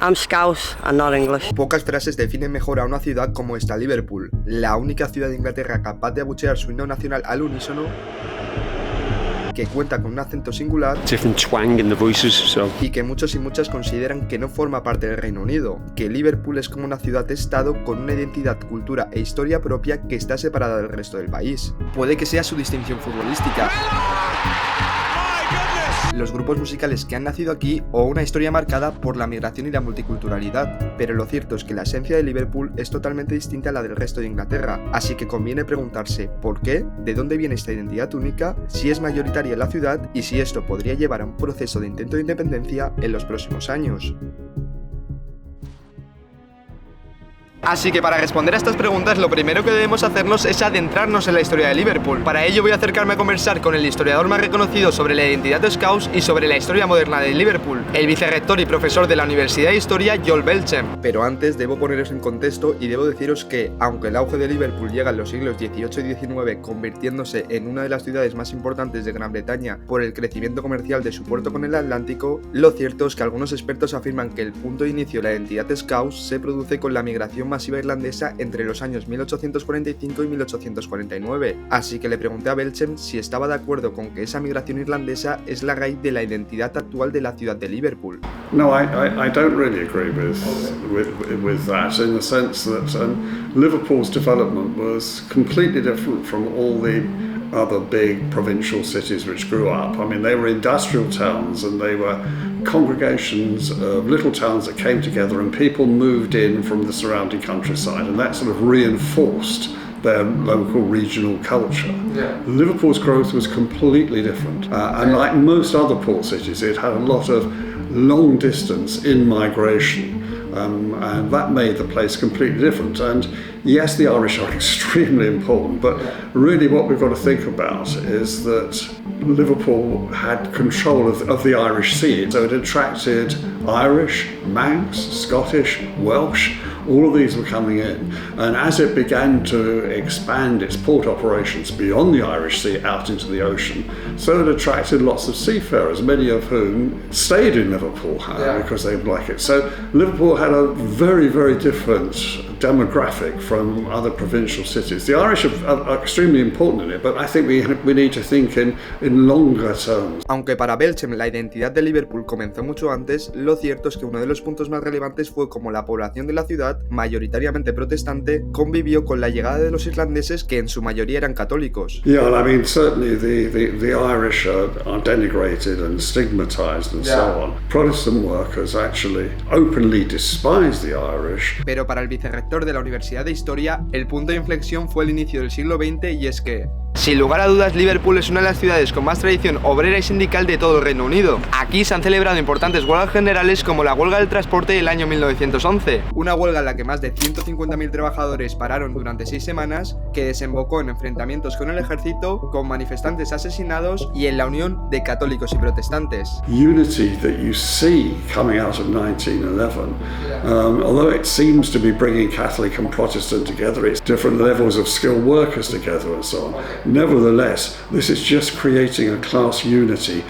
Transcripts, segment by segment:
I'm Scouse and not English. Pocas frases definen mejor a una ciudad como esta Liverpool, la única ciudad de Inglaterra capaz de abuchear su himno nacional al unísono, que cuenta con un acento singular y que muchos y muchas consideran que no forma parte del Reino Unido, que Liverpool es como una ciudad-estado con una identidad, cultura e historia propia que está separada del resto del país. Puede que sea su distinción futbolística, los grupos musicales que han nacido aquí o una historia marcada por la migración y la multiculturalidad, pero lo cierto es que la esencia de Liverpool es totalmente distinta a la del resto de Inglaterra, así que conviene preguntarse por qué, de dónde viene esta identidad única, si es mayoritaria en la ciudad y si esto podría llevar a un proceso de intento de independencia en los próximos años. Así que para responder a estas preguntas lo primero que debemos hacernos es adentrarnos en la historia de Liverpool. Para ello voy a acercarme a conversar con el historiador más reconocido sobre la identidad de Scouse y sobre la historia moderna de Liverpool, el vicerrector y profesor de la Universidad de Historia Joel Belchem. Pero antes debo poneros en contexto y debo deciros que, aunque el auge de Liverpool llega en los siglos XVIII y XIX convirtiéndose en una de las ciudades más importantes de Gran Bretaña por el crecimiento comercial de su puerto con el Atlántico, lo cierto es que algunos expertos afirman que el punto de inicio de la identidad de Scouse se produce con la migración masiva irlandesa entre los años 1845 y 1849, así que le pregunté a Belchem si estaba de acuerdo con que esa migración irlandesa es la raíz de la identidad actual de la ciudad de Liverpool. No, I don't really agree with that, in the sense that Liverpool's development was completely different from all the other big provincial cities which grew up. I mean, they were industrial towns and they were congregations of little towns that came together and people moved in from the surrounding countryside, and that sort of reinforced their local regional culture. Yeah. Liverpool's growth was completely different, and like most other port cities, it had a lot of long distance in-migration. And that made the place completely different. And yes, the Irish are extremely important, but really what we've got to think about is that Liverpool had control of the Irish Sea, so it attracted Irish, Manx, Scottish, Welsh. All of these were coming in, and as it began to expand its port operations beyond the Irish Sea out into the ocean, so it attracted lots of seafarers, many of whom stayed in Liverpool because they like it. So Liverpool had a very, very different demographic from other provincial cities. The Irish are extremely important in it, but I think we need to think in longer terms. Aunque para Belchem la identidad de Liverpool comenzó mucho antes, lo cierto es que uno de los puntos más relevantes fue cómo la población de la ciudad, mayoritariamente protestante, convivió con la llegada de los irlandeses que en su mayoría eran católicos. Yeah, I mean, certainly the Irish are denigrated and stigmatized and so on. Protestant workers actually openly despise the Irish. Pero para el vicerrector de la Universidad de Historia, el punto de inflexión fue el inicio del siglo XX y es que, sin lugar a dudas, Liverpool es una de las ciudades con más tradición obrera y sindical de todo el Reino Unido. Aquí se han celebrado importantes huelgas generales como la huelga del transporte del año 1911, una huelga en la que más de 150.000 trabajadores pararon durante 6 semanas, que desembocó en enfrentamientos con el ejército, con manifestantes asesinados y en la unión de católicos y protestantes. Unity that you see coming out of 1911, although it seems to be bringing Catholic and Protestant together, it's different levels of skilled workers together and so on. Nevertheless, this is just creating a class unity.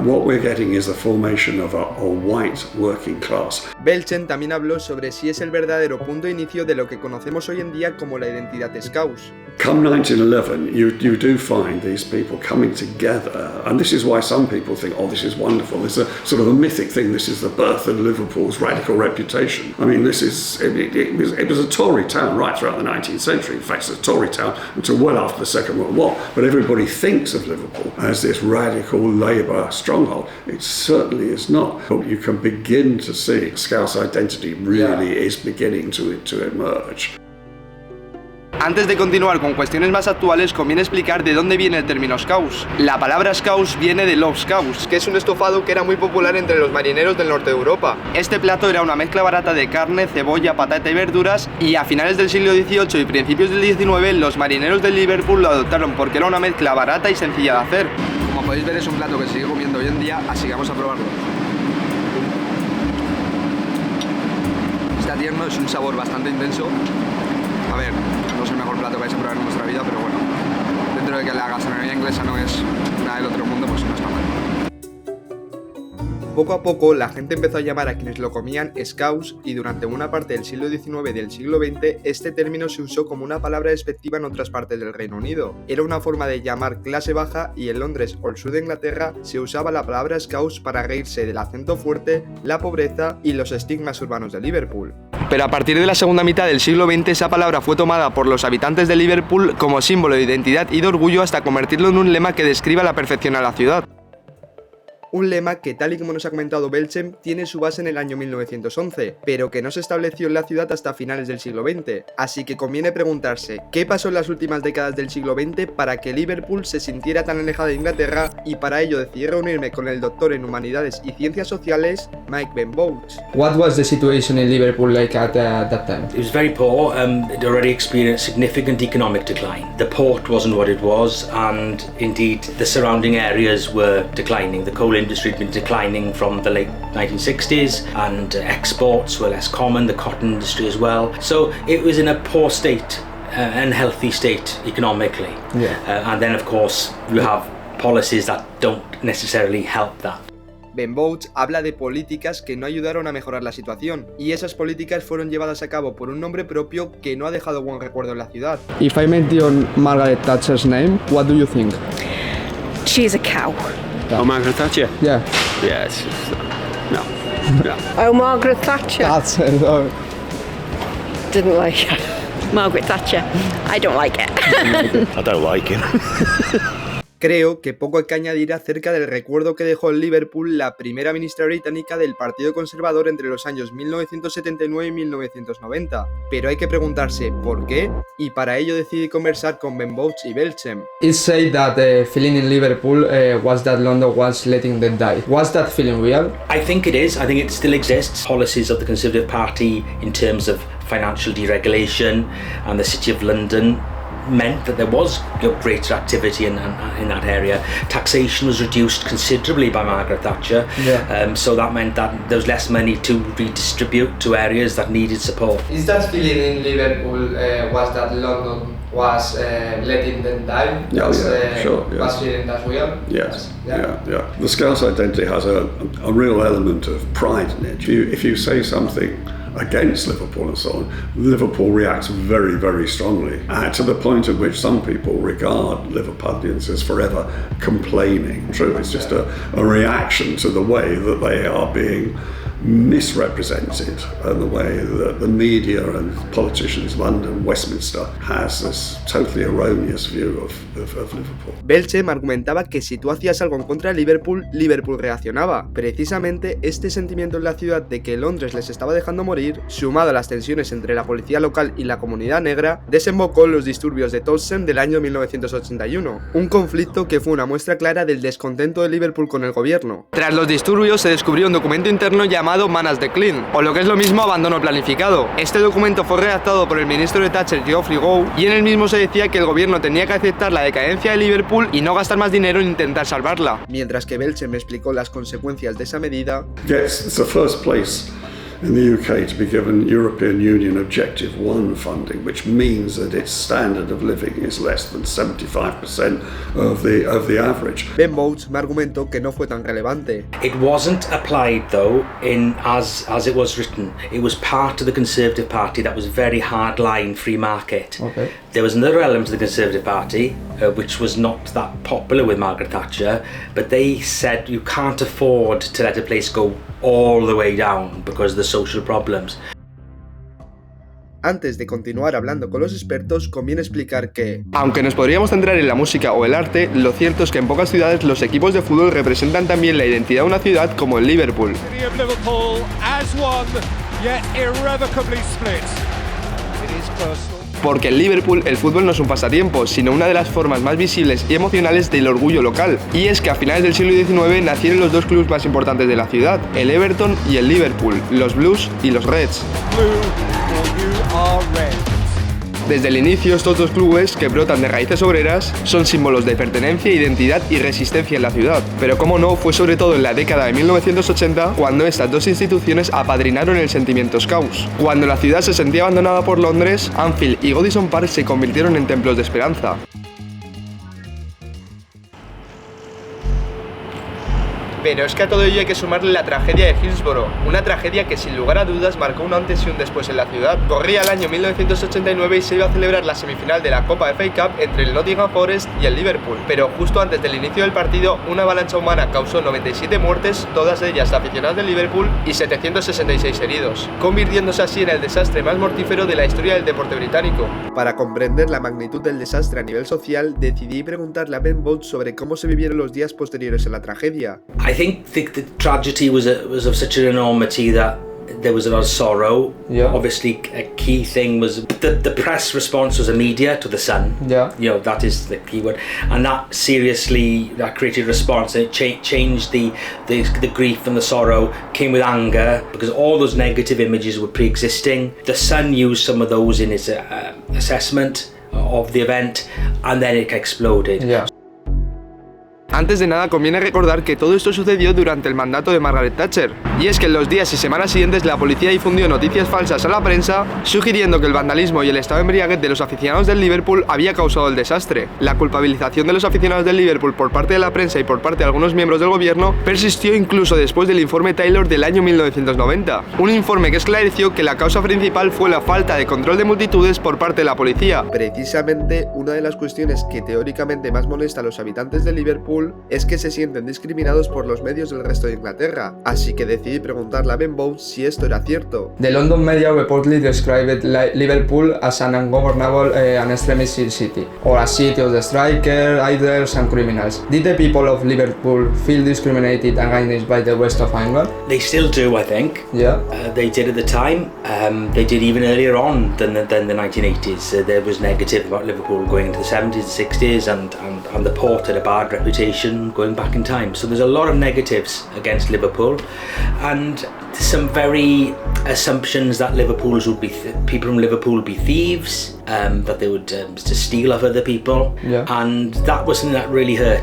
What we're getting is the formation of a white working class. Belchem también habló sobre si es el verdadero punto de inicio de lo que conocemos hoy en día como la identidad Scouse. Come 1911, you do find these people coming together, and this is why some people think, oh, this is wonderful. It's a sort of a mythic thing. This is the birth of Liverpool's radical reputation. I mean, it was a Tory town right throughout the 19th century. In fact, it's a Tory town until well after the Second World War. But everybody thinks of Liverpool as this radical Labour stronghold. It certainly is not. But you can begin to see Scouse identity really is beginning to emerge. Antes de continuar con cuestiones más actuales, conviene explicar de dónde viene el término Scouse. La palabra Scouse viene de lobscouse, que es un estofado que era muy popular entre los marineros del norte de Europa. Este plato era una mezcla barata de carne, cebolla, patata y verduras, y a finales del siglo XVIII y principios del XIX los marineros de Liverpool lo adoptaron porque era una mezcla barata y sencilla de hacer. Como podéis ver, es un plato que se sigue comiendo hoy en día, así que vamos a probarlo. Está tierno, es un sabor bastante intenso. A ver, no es el mejor plato que vais a probar en vuestra vida, pero bueno, dentro de que la gastronomía inglesa no es nada del otro mundo, pues no está mal. Poco a poco la gente empezó a llamar a quienes lo comían Scouts y durante una parte del siglo XIX y del siglo XX este término se usó como una palabra despectiva en otras partes del Reino Unido. Era una forma de llamar clase baja y en Londres o el sur de Inglaterra se usaba la palabra Scouts para reírse del acento fuerte, la pobreza y los estigmas urbanos de Liverpool. Pero a partir de la segunda mitad del siglo XX esa palabra fue tomada por los habitantes de Liverpool como símbolo de identidad y de orgullo hasta convertirlo en un lema que describe a la perfección a la ciudad. Un lema que, tal y como nos ha comentado Belchem, tiene su base en el año 1911, pero que no se estableció en la ciudad hasta finales del siglo XX. Así que conviene preguntarse, ¿qué pasó en las últimas décadas del siglo XX para que Liverpool se sintiera tan alejada de Inglaterra? Y para ello decidí reunirme con el doctor en Humanidades y Ciencias Sociales, Mike Benbows. What was the situation in Liverpool like at that time? It was very poor. It already experienced significant economic decline. The port wasn't what it was, and indeed the surrounding areas were declining. The coal industry had been declining from the late 1960s, and exports were less common, the cotton industry as well. So it was in a poor state, unhealthy state economically. Yeah. And then of course you have policies that don't necessarily help that. Benbows habla de políticas que no ayudaron a mejorar la situación, y esas políticas fueron llevadas a cabo por un hombre propio que no ha dejado buen recuerdo en la ciudad. If I mention Margaret Thatcher's name, what do you think? She's a cow. Oh, Margaret Thatcher? Yeah. Yes. No. No. Oh, Margaret Thatcher. That's it. Oh. Didn't like her. Margaret Thatcher. I don't like it. I don't like him. Creo que poco hay que añadir acerca del recuerdo que dejó en Liverpool la primera ministra británica del Partido Conservador entre los años 1979 y 1990, pero hay que preguntarse ¿por qué? Y para ello decidí conversar con Benbows y Belchem. It's said that the feeling in Liverpool was that London was letting them die. Was that feeling real? I think it is. I think it still exists. Policies of the Conservative Party in terms of financial deregulation and the City of London meant that there was greater activity in that area. Taxation was reduced considerably by Margaret Thatcher, so that meant that there was less money to redistribute to areas that needed support. Is that feeling in Liverpool was that London was letting them die? Yeah, sure. Yeah. Was feeling that real? Yes, yeah. The Scouse identity has a real element of pride in it. If you say something against Liverpool and so on, Liverpool reacts very, very strongly, to the point at which some people regard Liverpudlians as forever complaining. True, it's just a reaction to the way that they are being misrepresented and the way that the media and politicians, London, Westminster, has this totally erroneous view of Liverpool. Belchem argumentaba que si tú hacías algo en contra de Liverpool, Liverpool reaccionaba. Precisamente este sentimiento en la ciudad de que Londres les estaba dejando morir, sumado a las tensiones entre la policía local y la comunidad negra, desembocó en los disturbios de Townsend del año 1981, un conflicto que fue una muestra clara del descontento de Liverpool con el gobierno. Tras los disturbios se descubrió un documento interno llamado Manas Decline, o lo que es lo mismo abandono planificado. Este documento fue redactado por el ministro de Thatcher, Geoffrey Gow, y en el mismo se decía que el gobierno tenía que aceptar la decadencia de Liverpool y no gastar más dinero en intentar salvarla. Mientras que Belchem me explicó las consecuencias de esa medida. Yes, it's the first place in the UK to be given European Union Objective 1 funding, which means that its standard of living is less than 75% of the average. Benbows me argumentó que no fue tan relevante. It wasn't applied though in as it was written. It was part of the Conservative Party that was very hardline free market. Okay. There was another element of the Conservative Party which was not that popular with Margaret Thatcher, but they said you can't afford to let a place go all the way down because of the social problems. Antes de continuar hablando con los expertos, conviene explicar que, aunque nos podríamos centrar en la música o el arte, lo cierto es que en pocas ciudades los equipos de fútbol representan también la identidad de una ciudad como el Liverpool. Porque en Liverpool el fútbol no es un pasatiempo, sino una de las formas más visibles y emocionales del orgullo local. Y es que a finales del siglo XIX nacieron los dos clubes más importantes de la ciudad, el Everton y el Liverpool, los Blues y los Reds. Desde el inicio, estos dos clubes, que brotan de raíces obreras, son símbolos de pertenencia, identidad y resistencia en la ciudad. Pero como no, fue sobre todo en la década de 1980 cuando estas dos instituciones apadrinaron el sentimiento Scouse. Cuando la ciudad se sentía abandonada por Londres, Anfield y Goodison Park se convirtieron en templos de esperanza. Pero es que a todo ello hay que sumarle la tragedia de Hillsborough, una tragedia que sin lugar a dudas marcó un antes y un después en la ciudad. Corría el año 1989 y se iba a celebrar la semifinal de la Copa FA Cup entre el Nottingham Forest y el Liverpool, pero justo antes del inicio del partido una avalancha humana causó 97 muertes, todas ellas aficionadas del Liverpool, y 766 heridos, convirtiéndose así en el desastre más mortífero de la historia del deporte británico. Para comprender la magnitud del desastre a nivel social, decidí preguntarle a Ben Bolt sobre cómo se vivieron los días posteriores a la tragedia. I think the tragedy was of such an enormity that there was a lot of sorrow. Yeah. Obviously, a key thing was the press response was immediate to the Sun. Yeah. You know, that is the key word, and that created a response. And it changed the grief and the sorrow came with anger because all those negative images were pre-existing. The Sun used some of those in its assessment of the event, and then it exploded. Yeah. Antes de nada conviene recordar que todo esto sucedió durante el mandato de Margaret Thatcher, y es que en los días y semanas siguientes la policía difundió noticias falsas a la prensa sugiriendo que el vandalismo y el estado de embriaguez de los aficionados del Liverpool había causado el desastre. La culpabilización de los aficionados del Liverpool por parte de la prensa y por parte de algunos miembros del gobierno persistió incluso después del informe Taylor del año 1990, un informe que esclareció que la causa principal fue la falta de control de multitudes por parte de la policía. Precisamente una de las cuestiones que teóricamente más molesta a los habitantes de Liverpool es que se sienten discriminados por los medios del resto de Inglaterra, así que decidí preguntarle a Ben Bolt si esto era cierto. The London media reportedly described Liverpool as an ungovernable and extremist city, or a city of the strikers, idlers and criminals. Did the people of Liverpool feel discriminated against by the west of England? They still do, I think. Yeah. They did at the time. They did even earlier on than the 1980s. There was negative about Liverpool going into the 70s and 60s, and the port had a bad reputation going back in time. So there's a lot of negatives against Liverpool, and some very assumptions that people from Liverpool would be thieves, that they would to steal off other people, yeah. And that was something that really hurt.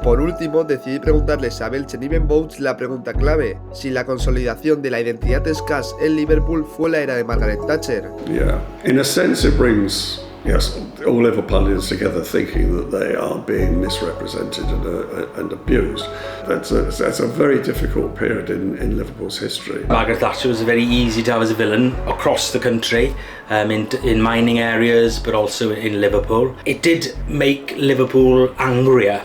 Por último, decidí preguntarles a Belchen y Ben Bolt la pregunta clave: si la consolidación de la identidad Scouse en Liverpool fue la era de Margaret Thatcher. Yeah, in a sense it brings, yes, all Liverpoolians together thinking that they are being misrepresented and abused. That's a very difficult period in Liverpool's history. Margaret Thatcher was very easy to have as a villain across the country, in mining areas, but also in Liverpool. It did make Liverpool angrier.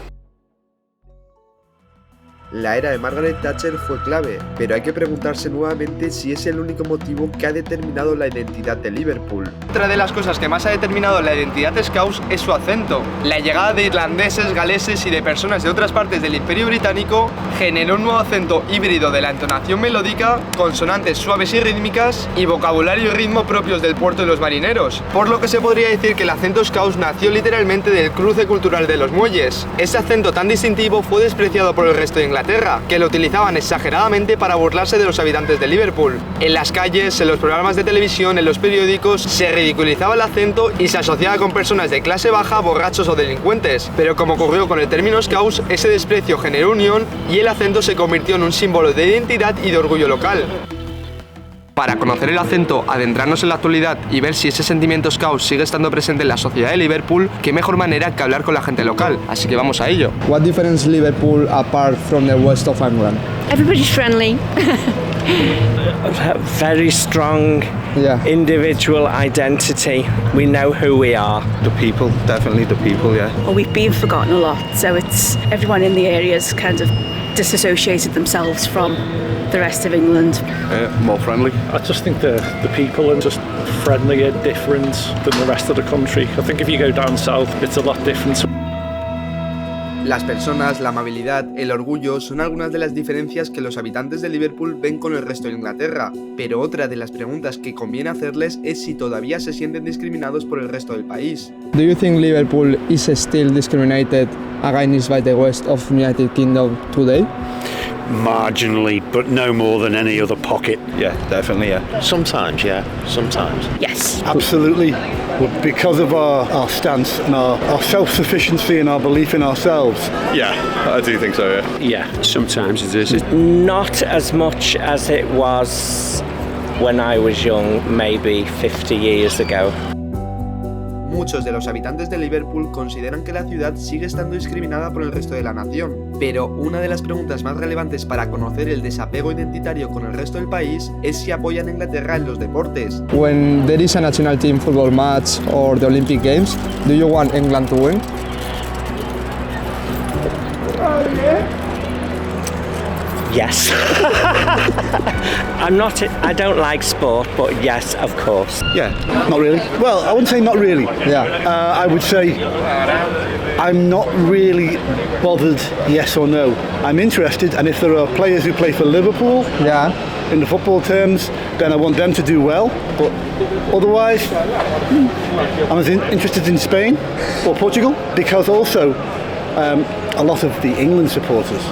La era de Margaret Thatcher fue clave, pero hay que preguntarse nuevamente si es el único motivo que ha determinado la identidad de Liverpool. Otra de las cosas que más ha determinado la identidad Scouse es su acento. La llegada de irlandeses, galeses y de personas de otras partes del Imperio Británico generó un nuevo acento híbrido de la entonación melódica, consonantes suaves y rítmicas y vocabulario y ritmo propios del puerto de los marineros, por lo que se podría decir que el acento Scouse nació literalmente del cruce cultural de los muelles. Ese acento tan distintivo fue despreciado por el resto de Inglaterra, que lo utilizaban exageradamente para burlarse de los habitantes de Liverpool. En las calles, en los programas de televisión, en los periódicos, se ridiculizaba el acento y se asociaba con personas de clase baja, borrachos o delincuentes. Pero como ocurrió con el término Scouse, ese desprecio generó unión y el acento se convirtió en un símbolo de identidad y de orgullo local. Para conocer el acento, adentrarnos en la actualidad y ver si ese sentimiento Scouse sigue estando presente en la sociedad de Liverpool, qué mejor manera que hablar con la gente local. Así que vamos a ello. What difference Liverpool apart from the west of England? Everybody's friendly. Very strong individual identity. We know who we are. The people, definitely the people, yeah. Well, we've been forgotten a lot, so it's everyone in the area's kind of disassociated themselves from the rest of England. More friendly. I just think the people are just friendlier, different than the rest of the country. I think if you go down south, it's a lot different. Las personas, la amabilidad, el orgullo son algunas de las diferencias que los habitantes de Liverpool ven con el resto de Inglaterra, pero otra de las preguntas que conviene hacerles es si todavía se sienten discriminados por el resto del país. Do you think Liverpool is still discriminated against by the west of United Kingdom today? Marginally, but no more than any other pocket. Yeah, definitely, yeah. Sometimes, yeah. Sometimes. Yes. Absolutely. Because of our stance and our self-sufficiency and our belief in ourselves. Yeah, I do think so, yeah. Yeah, sometimes it is. Not as much as it was when I was young, maybe 50 years ago. Muchos de los habitantes de Liverpool consideran que la ciudad sigue estando discriminada por el resto de la nación, pero una de las preguntas más relevantes para conocer el desapego identitario con el resto del país es si apoyan a Inglaterra en los deportes. When there is a national team football match or the Olympic Games, do you want England to win? Yes. I don't like sport, but yes, of course. Yeah, not really. Well, I wouldn't say not really. Yeah. I would say I'm not really bothered, yes or no. I'm interested, and if there are players who play for Liverpool, in the football terms, then I want them to do well. But otherwise, I'm as interested in Spain or Portugal, because also a lot of the England supporters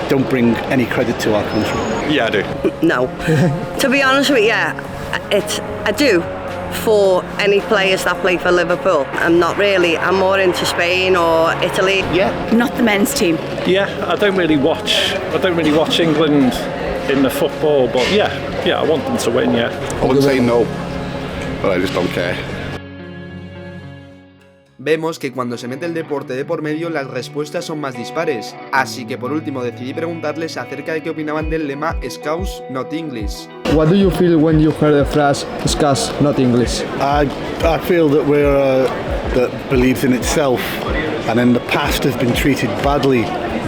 don't bring any credit to our country. Yeah, I do. No. To be honest with you, I do for any players that play for Liverpool. I'm not really. I'm more into Spain or Italy. Yeah. Not the men's team. Yeah, I don't really watch England in the football, but yeah, I want them to win, yeah. I wouldn't say no, but I just don't care. Vemos que cuando se mete el deporte de por medio las respuestas son más dispares, así que por último decidí preguntarles acerca de qué opinaban del lema Scouse Not English. What do you feel when you hear the phrase Scouse Not English? I feel that we're that believes in itself, and in the past has been treated badly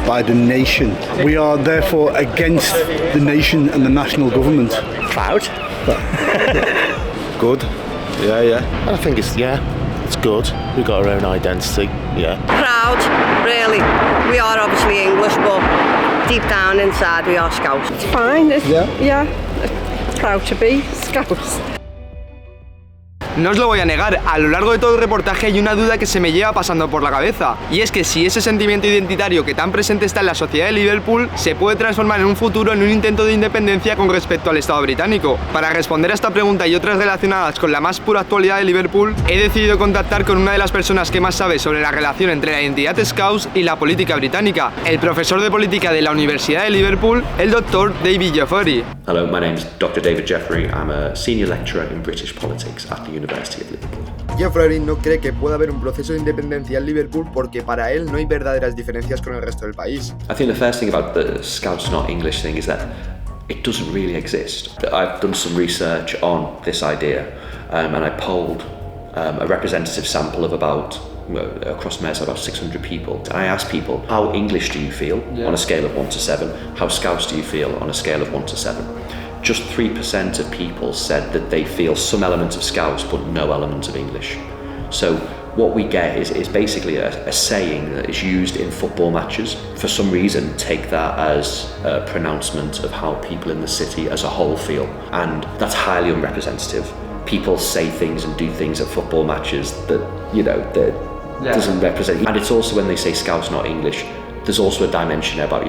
by the nation. We are therefore against the nation and the national government. Proud? Good. Yeah. I think it's good. We've got our own identity, yeah. Proud, really. We are obviously English, but deep down inside we are Scouse. It's fine. Proud to be Scouse. No os lo voy a negar, a lo largo de todo el reportaje hay una duda que se me lleva pasando por la cabeza, y es que si ese sentimiento identitario que tan presente está en la sociedad de Liverpool se puede transformar en un futuro en un intento de independencia con respecto al Estado británico. Para responder a esta pregunta y otras relacionadas con la más pura actualidad de Liverpool, he decidido contactar con una de las personas que más sabe sobre la relación entre la identidad Scouse y la política británica, el profesor de política de la Universidad de Liverpool, el Dr. David Jeffrey. Hello, my name is Dr. David Jeffrey. I'm a senior lecturer in British politics at the University of Liverpool. Jeffrey no cree que pueda haber un proceso de independencia en Liverpool porque para él no hay verdaderas diferencias con el resto del país. I think the first thing about the Scouse Not English thing is that it doesn't really exist. I've done some research on this idea and I polled a representative sample of across Merseyside about 600 people. And I asked people, how English do you feel on a scale of 1 to 7? How Scouse do you feel on a scale of 1 to 7? Just 3% of people said that they feel some element of Scouse but no element of English. So what we get is basically a saying that is used in football matches. For some reason, take that as a pronouncement of how people in the city as a whole feel. And that's highly unrepresentative. People say things and do things at football matches that, doesn't represent. And it's also when they say Scouse Not English, there's also a dimension about,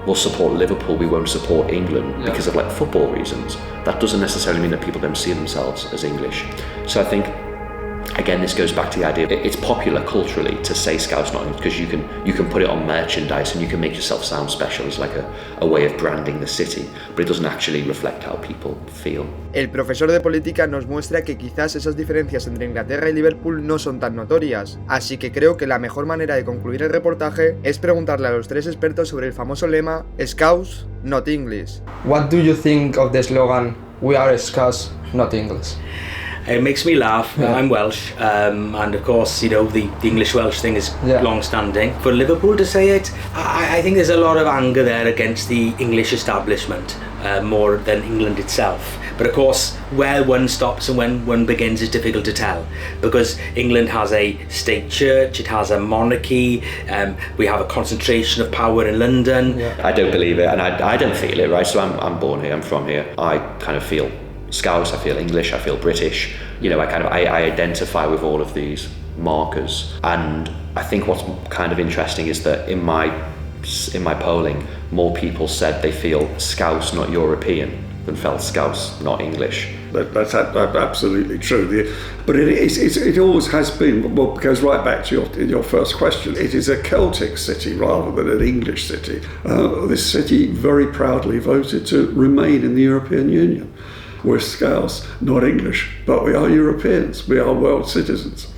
we'll support Liverpool, we won't support England because of football reasons. That doesn't necessarily mean that people don't see themselves as English. So I think, again, this goes back to the idea, it's popular culturally to say Scouse Not English because you can put it on merchandise and you can make yourself sound special. It's like a way of branding the city, but it doesn't actually reflect how people feel. El profesor de política nos muestra que quizás esas diferencias entre Inglaterra y Liverpool no son tan notorias, así que creo que la mejor manera de concluir el reportaje es preguntarle a los tres expertos sobre el famoso lema Scouse Not English. What do you think of the slogan, "We are Scouse, not English"? It makes me laugh. I'm Welsh, and of course, the English-Welsh thing is long-standing. For Liverpool to say it, I think there's a lot of anger there against the English establishment, more than England itself. But of course, where one stops and when one begins is difficult to tell, because England has a state church, it has a monarchy, we have a concentration of power in London. I don't believe it, and I don't feel it, right? So I'm born here, I'm from here. I kind of feel Scouse, I feel English, I feel British. I identify with all of these markers. And I think what's kind of interesting is that in my polling, more people said they feel Scouse, not European, than felt Scouse, not English. That's absolutely true. But it always has been, well, it goes right back to your first question. It is a Celtic city rather than an English city. This city very proudly voted to remain in the European Union. we're Scouse, not English, but we are Europeans, we are world citizens.